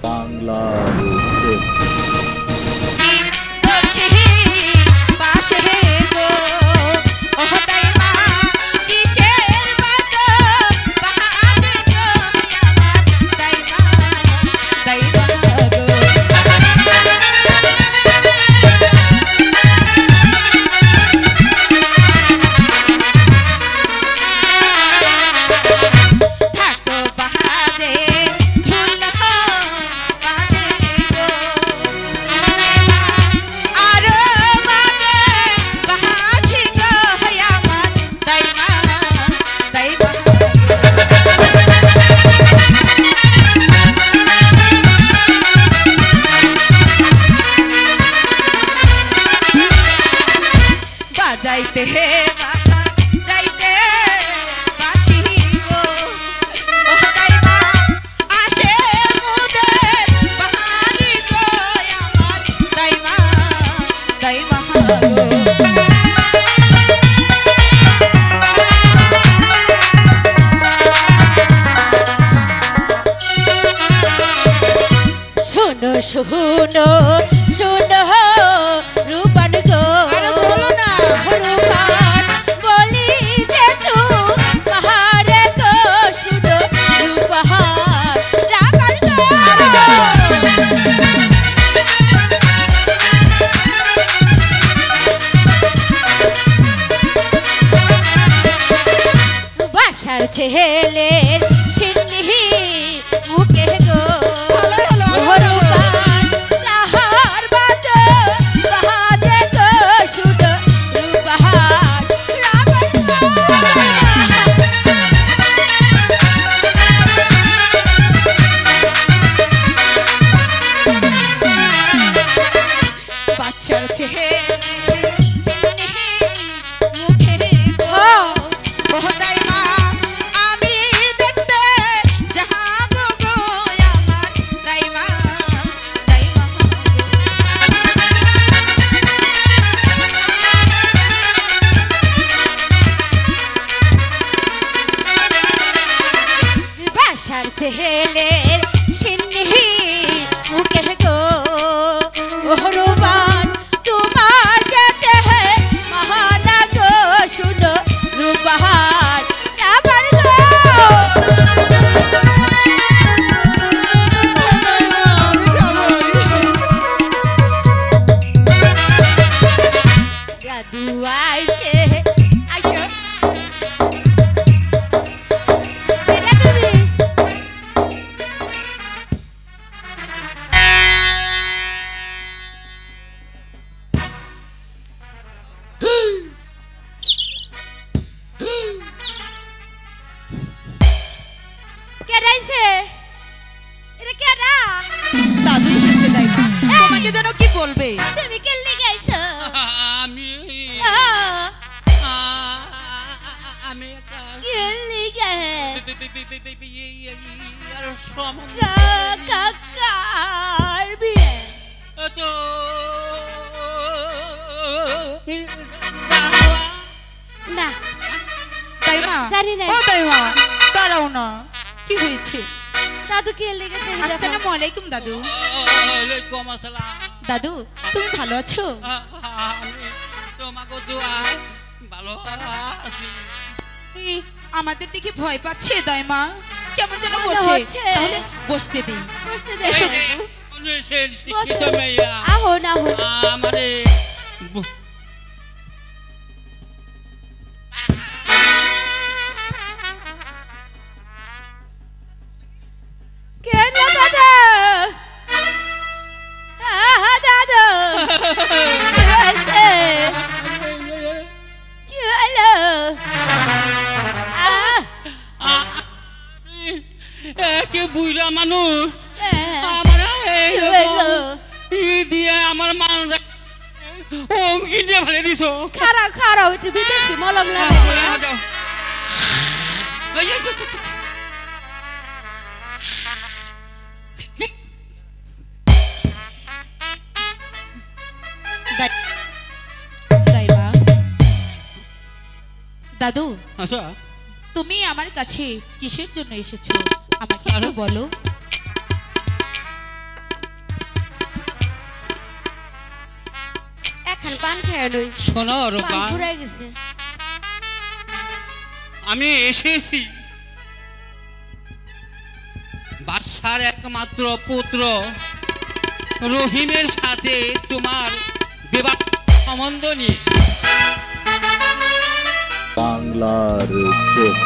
বাংলার যাইতে হে বাবা যাইতে বাসিব ও তাইমা আসে মুদের বাহারি গো আমার তাইমা তাইমা গো শোনো শোনো শোনো রূপান গো রূপান বলি যে তু পাহাড়ে গো শুনো রূপাহার রাপান গো বাসার ছেলের সিন্নি মুখে গো রূপান তাহার বাজে বাহারে গো শুনো রূপাহার রাপান গো বাচ্চার ছেলে মুখে গো ও তাইমা আমি দেখতে যাহাব গো আমার তাইমা তাইমা বাসার ছেলের সিন্নি মুখে গো রূপান তোমার যেতে মহানা গো শুনো রূপাহার রাপান গো দাদু আইছে আইসো এটা তুমি কেডাইছে এটা কেডা দাদু এসেছে তাইমা তোমাকে যেন কি বলবে তুমি কেল্লি গাইছো আমি আমি কেল্লি গায়ে আর সম কাকার বিয়ে তো না তাইমা জানি না। ও তাইমা দাঁড়াও না কি হয়েছে দাদু কেল্লি গেছে আসসালামু আলাইকুম দাদু ওয়ালাইকুম আসসালাম দাদু তুমি ভালো আছো আমি তোমাকে দোয়া ভালো আছি এই, আমাদের দেখে ভয় পাচ্ছে দাইমা কেমন যেন মনে করছে হচ্ছে। তাহলে বসতে দিই বসতে এসো দে দাদু মানুষের শিক্ষিত মেয়া আহো না হো আমারে কেন দাদা দাদা কি হলো একে বুইরা মানুষ আমার দিয়ে আমার মানুষ অঙ্কি দিয়ে ফেলে দিছো খারাপ খারাপ একটু বিদেশি মলম লাগে দাদু আচ্ছা তুমি আমার কাছে কিসের জন্য এসেছো আমাকে একটু বলো একখান পান খেয়ে নই শোনো পান রূপা, ফুরাই গেছে। আমি এসেছি বাদশার একমাত্র পুত্র রহিমের সাথে তোমার বিবাহ সম্বন্ধ নিয়ে। বাংলার চোখ।